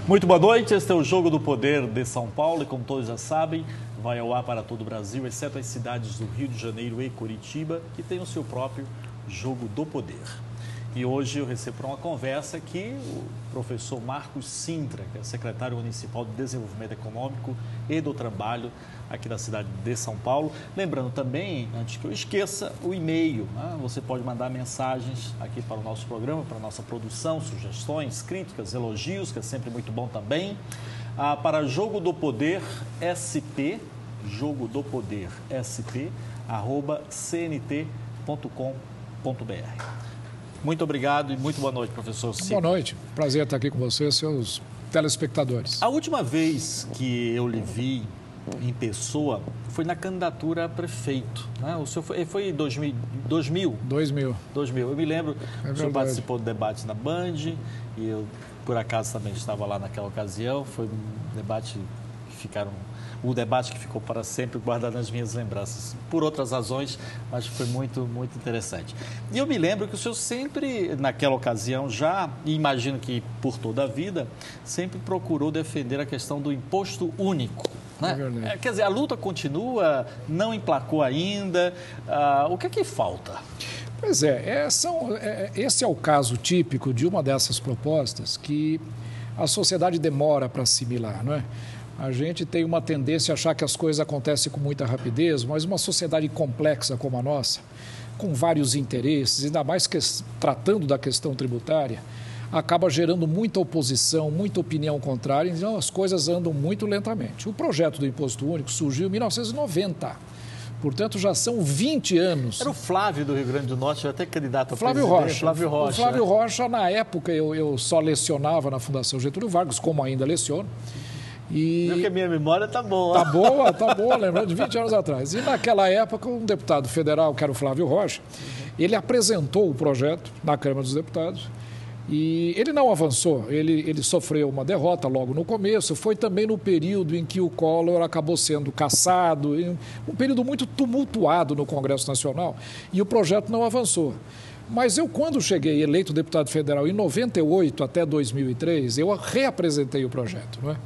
Muito boa noite, este é o Jogo do Poder de São Paulo e, como todos já sabem, vai ao ar para todo o Brasil, exceto as cidades do Rio de Janeiro e Curitiba, que tem o seu próprio Jogo do Poder. E hoje eu recebo para uma conversa aqui o professor Marcos Sintra, que é secretário municipal de Desenvolvimento Econômico e do Trabalho aqui da cidade de São Paulo. Lembrando também, antes que eu esqueça, o e-mail, né? Você pode mandar mensagens aqui para o nosso programa, para a nossa produção, sugestões, críticas, elogios, que é sempre muito bom também, para Jogo do Poder SP, Jogo do Poder SP, @cnt.com.br. Muito obrigado e muito boa noite, professor Sintra. Boa noite. Prazer estar aqui com você e seus telespectadores. A última vez que eu lhe vi em pessoa foi na candidatura a prefeito, né? O senhor foi em 2000? 2000. Eu me lembro, o senhor participou do debate na Band e eu, por acaso, também estava lá naquela ocasião. Foi um debate o debate que ficou para sempre guardado nas minhas lembranças, por outras razões, mas foi muito, muito interessante. E eu me lembro que o senhor sempre, naquela ocasião já, e imagino que por toda a vida, sempre procurou defender a questão do imposto único. Né? Quer dizer, a luta continua, não emplacou ainda. O que é que falta? Pois esse é o caso típico de uma dessas propostas que a sociedade demora para assimilar, não é? A gente tem uma tendência a achar que as coisas acontecem com muita rapidez, mas uma sociedade complexa como a nossa, com vários interesses, ainda mais tratando da questão tributária, acaba gerando muita oposição, muita opinião contrária, então as coisas andam muito lentamente. O projeto do Imposto Único surgiu em 1990, portanto já são 20 anos. Era o Flávio do Rio Grande do Norte, até candidato a presidente. Flávio Rocha. O Flávio Rocha, na época, eu só lecionava na Fundação Getúlio Vargas, como ainda leciono. Porque a minha memória está boa. Tá boa, lembrando de 20 anos atrás. E naquela época, um deputado federal, que era o Flávio Rocha, ele apresentou o projeto na Câmara dos Deputados e ele não avançou. Ele sofreu uma derrota logo no começo. Foi também no período em que o Collor acabou sendo cassado, um período muito tumultuado no Congresso Nacional, e o projeto não avançou. Mas eu, quando cheguei eleito deputado federal em 98 até 2003, eu reapresentei o projeto, não é?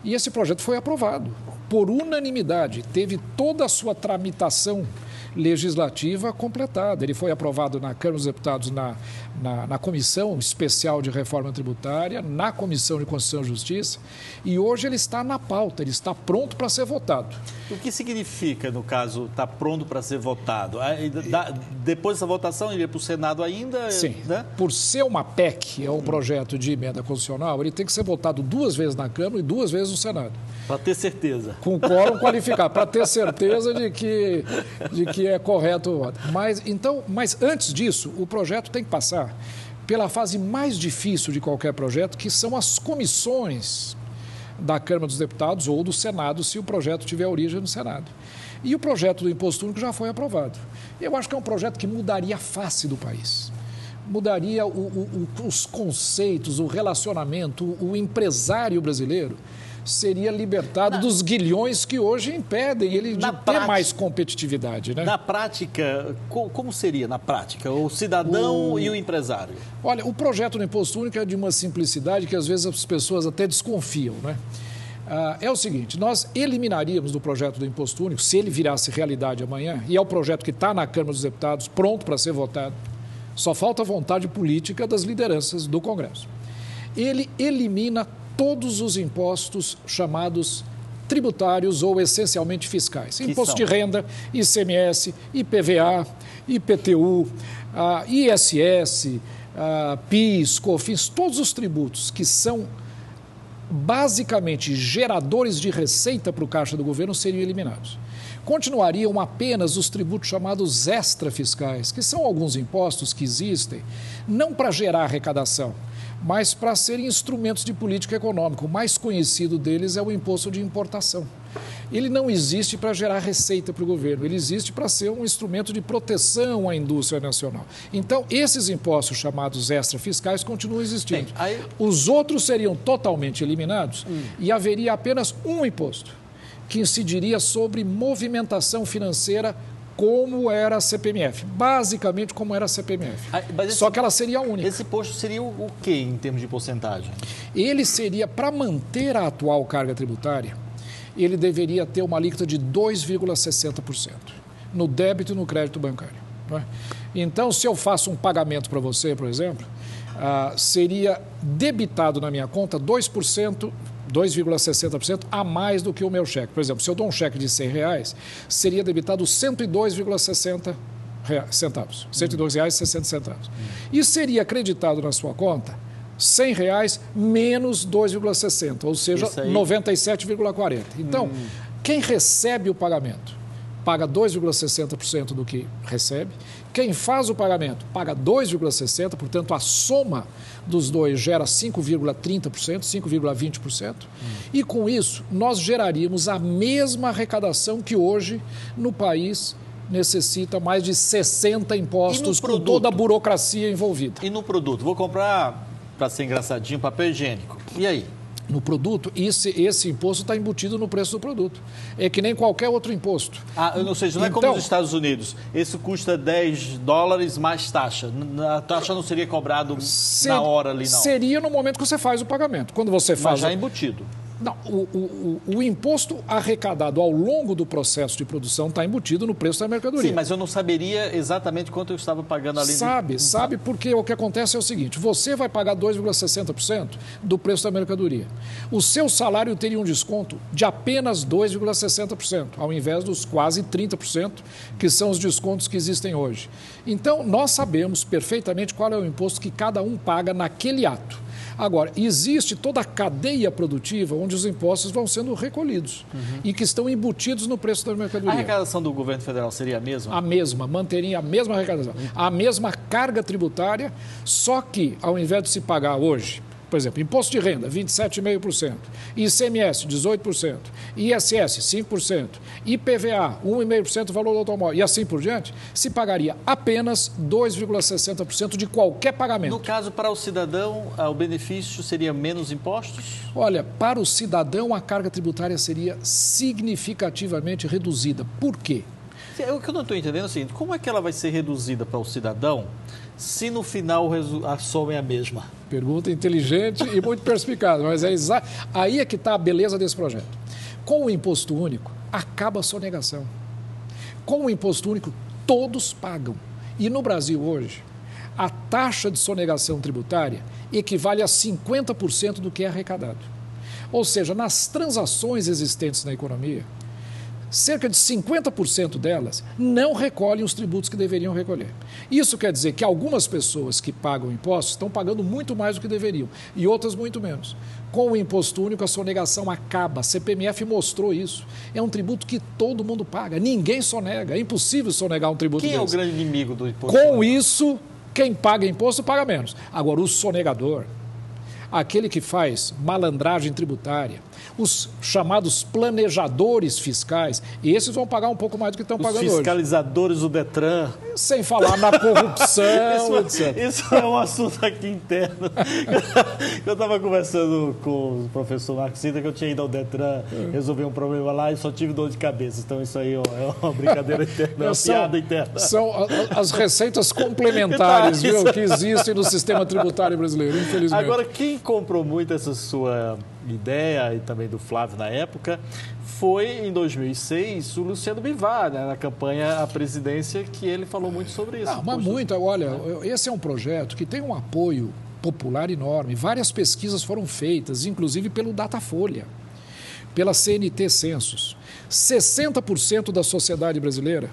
E esse projeto foi aprovado por unanimidade, teve toda a sua tramitação legislativa completada. Ele foi aprovado na Câmara dos Deputados, na Comissão Especial de Reforma Tributária, na Comissão de Constituição e Justiça, e hoje ele está na pauta, ele está pronto para ser votado. O que significa, no caso, está pronto para ser votado? Depois dessa votação, ele iria para o Senado ainda? Sim. Né? Por ser uma PEC, é um projeto de emenda constitucional, ele tem que ser votado 2 vezes na Câmara e 2 vezes no Senado. Para ter certeza. Com quórum qualificado, para ter certeza de que é correto o voto. Mas antes disso, o projeto tem que passar pela fase mais difícil de qualquer projeto, que são as comissões da Câmara dos Deputados ou do Senado, se o projeto tiver origem no Senado. E o projeto do Imposto Único já foi aprovado. Eu acho que é um projeto que mudaria a face do país. Mudaria os conceitos, o relacionamento, o empresário brasileiro seria libertado dos guilhões que hoje impedem ele de ter mais competitividade, né? Na prática, como seria na prática o cidadão e o empresário? Olha, o projeto do Imposto Único é de uma simplicidade que às vezes as pessoas até desconfiam, né? É o seguinte, nós eliminaríamos do projeto do Imposto Único, se ele virasse realidade amanhã, e é o projeto que está na Câmara dos Deputados, pronto para ser votado, só falta vontade política das lideranças do Congresso. Ele elimina todos os impostos chamados tributários ou essencialmente fiscais. Imposto de renda, ICMS, IPVA, IPTU, ISS, PIS, COFINS, todos os tributos que são basicamente geradores de receita para o caixa do governo seriam eliminados. Continuariam apenas os tributos chamados extrafiscais, que são alguns impostos que existem, não para gerar arrecadação, mas para serem instrumentos de política econômica. O mais conhecido deles é o imposto de importação. Ele não existe para gerar receita para o governo, ele existe para ser um instrumento de proteção à indústria nacional. Então, esses impostos chamados extrafiscais continuam existindo. Os outros seriam totalmente eliminados e haveria apenas um imposto que incidiria sobre movimentação financeira como era a CPMF, basicamente como era a CPMF, só que ela seria única. Esse imposto seria o quê em termos de porcentagem? Ele seria, para manter a atual carga tributária, ele deveria ter uma alíquota de 2,60% no débito e no crédito bancário. Não é? Então, se eu faço um pagamento para você, por exemplo, seria debitado na minha conta 2,60% a mais do que o meu cheque. Por exemplo, se eu dou um cheque de R$100, seria debitado 102,60 centavos, R$102,60. E seria acreditado na sua conta R$100 menos 2,60, ou seja, 97,40. Então, quem recebe o pagamento paga 2,60% do que recebe. Quem faz o pagamento paga 2,60%, portanto, a soma dos dois gera 5,30%, 5,20%. E com isso, nós geraríamos a mesma arrecadação que hoje no país necessita mais de 60 impostos com toda a burocracia envolvida. E no produto? Vou comprar, para ser engraçadinho, papel higiênico. E aí? No produto, esse imposto está embutido no preço do produto. É que nem qualquer outro imposto. Ou seja, não é como nos Estados Unidos. Esse custa $10 mais taxa. A taxa não seria cobrado na hora ali, não? Seria no momento que você faz o pagamento. Quando você faz. Mas já é embutido. Não, o imposto arrecadado ao longo do processo de produção está embutido no preço da mercadoria. Sim, mas eu não saberia exatamente quanto eu estava pagando ali. Sabe, porque o que acontece é o seguinte, você vai pagar 2,60% do preço da mercadoria. O seu salário teria um desconto de apenas 2,60%, ao invés dos quase 30%, que são os descontos que existem hoje. Então, nós sabemos perfeitamente qual é o imposto que cada um paga naquele ato. Agora, existe toda a cadeia produtiva onde os impostos vão sendo recolhidos e que estão embutidos no preço da mercadoria. A arrecadação do governo federal seria a mesma? A mesma, manteria a mesma arrecadação. A mesma carga tributária, só que ao invés de se pagar hoje, por exemplo, imposto de renda, 27,5%, ICMS, 18%, ISS, 5%, IPVA, 1,5% do valor do automóvel e assim por diante, se pagaria apenas 2,60% de qualquer pagamento. No caso, para o cidadão, o benefício seria menos impostos? Olha, para o cidadão, a carga tributária seria significativamente reduzida. Por quê? O que eu não estou entendendo é o seguinte, como é que ela vai ser reduzida para o cidadão se no final a soma é a mesma? Pergunta inteligente e muito perspicaz, mas aí é que está a beleza desse projeto. Com o imposto único, acaba a sonegação. Com o imposto único, todos pagam. E no Brasil hoje, a taxa de sonegação tributária equivale a 50% do que é arrecadado. Ou seja, nas transações existentes na economia, cerca de 50% delas não recolhem os tributos que deveriam recolher. Isso quer dizer que algumas pessoas que pagam impostos estão pagando muito mais do que deveriam e outras muito menos. Com o imposto único, a sonegação acaba. A CPMF mostrou isso. É um tributo que todo mundo paga. Ninguém sonega. É impossível sonegar um tributo desse. Quem é o grande inimigo do imposto único? Com isso, quem paga imposto paga menos. Agora, o sonegador, aquele que faz malandragem tributária, os chamados planejadores fiscais, esses vão pagar um pouco mais do que estão pagando hoje. Os fiscalizadores do Detran. Sem falar na corrupção, etc. Isso é um assunto aqui interno. Eu estava conversando com o professor Marcos Sintra, que eu tinha ido ao Detran resolver um problema lá e só tive dor de cabeça. Então isso aí é uma brincadeira interna, é uma piada interna. São as receitas complementares, viu, que existem no sistema tributário brasileiro, infelizmente. Agora, quem comprou muito essa sua ideia e também do Flávio na época foi em 2006 o Luciano Bivar, né, na campanha à presidência, que ele falou muito sobre isso. Não, mas muito. Olha, esse é um projeto que tem um apoio popular enorme. Várias pesquisas foram feitas, inclusive pelo Datafolha, pela CNT Censos. 60% da sociedade brasileira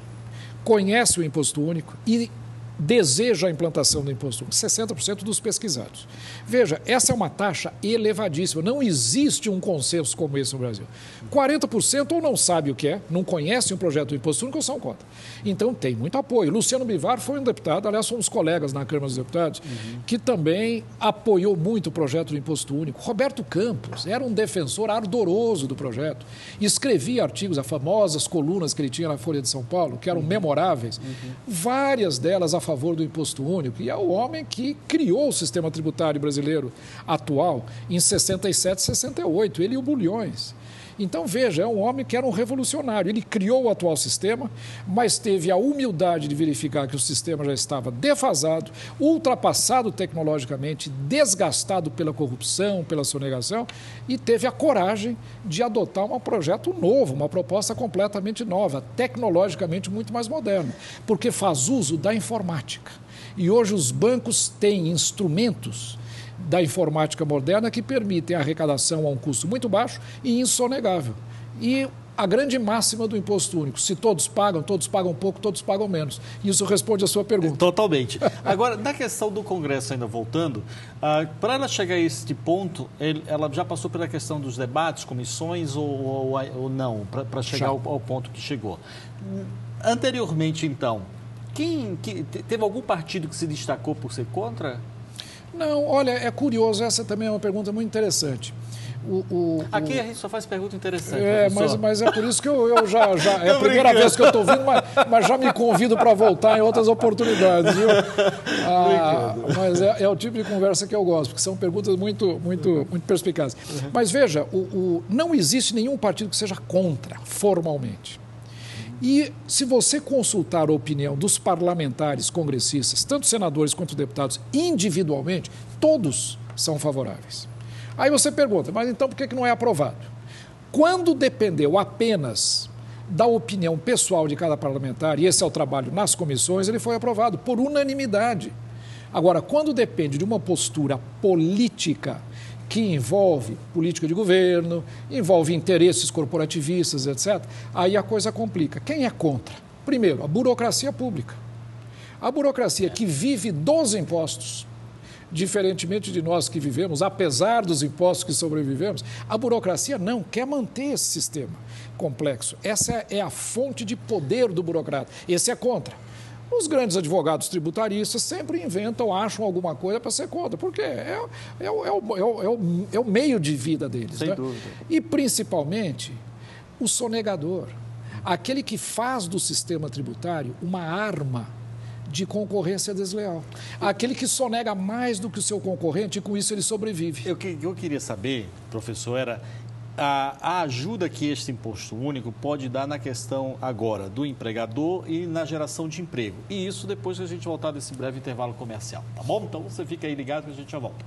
conhece o imposto único e deseja a implantação do imposto único, 60% dos pesquisados. Veja, essa é uma taxa elevadíssima, não existe um consenso como esse no Brasil. 40% ou não sabe o que é, não conhece um projeto do imposto único ou são contra. Então tem muito apoio. Luciano Bivar foi um deputado, aliás, fomos colegas na Câmara dos Deputados, que também apoiou muito o projeto do imposto único. Roberto Campos era um defensor ardoroso do projeto, escrevia artigos, as famosas colunas que ele tinha na Folha de São Paulo, que eram memoráveis, várias delas a favor do imposto único, e é o homem que criou o sistema tributário brasileiro atual em 67, 68, ele e o Bulhões. Então, veja, é um homem que era um revolucionário. Ele criou o atual sistema, mas teve a humildade de verificar que o sistema já estava defasado, ultrapassado tecnologicamente, desgastado pela corrupção, pela sonegação, e teve a coragem de adotar um projeto novo, uma proposta completamente nova, tecnologicamente muito mais moderna, porque faz uso da informática. E hoje os bancos têm instrumentos da informática moderna que permitem a arrecadação a um custo muito baixo e insonegável. E a grande máxima do imposto único, se todos pagam pouco, todos pagam menos. Isso responde a sua pergunta. Totalmente. Agora, na questão do Congresso, ainda voltando, para ela chegar a este ponto, ela já passou pela questão dos debates, comissões ou não, para chegar ao ponto que chegou. Anteriormente, então, teve algum partido que se destacou por ser contra? Não, olha, é curioso, essa também é uma pergunta muito interessante. Aqui a gente só faz pergunta interessante. Mas é por isso que eu já é a primeira vez que eu estou vindo, mas já me convido para voltar em outras oportunidades, viu? Mas é o tipo de conversa que eu gosto, porque são perguntas muito perspicazes. Mas veja, não existe nenhum partido que seja contra, formalmente. E se você consultar a opinião dos parlamentares congressistas, tanto senadores quanto deputados, individualmente, todos são favoráveis. Aí você pergunta, mas então por que não é aprovado? Quando dependeu apenas da opinião pessoal de cada parlamentar, e esse é o trabalho nas comissões, ele foi aprovado por unanimidade. Agora, quando depende de uma postura política que envolve política de governo, envolve interesses corporativistas, etc., aí a coisa complica. Quem é contra? Primeiro, a burocracia pública. A burocracia que vive dos impostos, diferentemente de nós que vivemos, apesar dos impostos que sobrevivemos, a burocracia não quer manter esse sistema complexo. Essa é a fonte de poder do burocrata. Esse é contra. Os grandes advogados tributaristas sempre inventam, acham alguma coisa para ser contra, porque é o meio de vida deles. Sem dúvida. E, principalmente, o sonegador, aquele que faz do sistema tributário uma arma de concorrência desleal. Aquele que sonega mais do que o seu concorrente e, com isso, ele sobrevive. O que eu queria saber, professor, era a ajuda que este imposto único pode dar na questão agora do empregador e na geração de emprego. E isso depois que a gente voltar desse breve intervalo comercial, tá bom? Então você fica aí ligado que a gente já volta.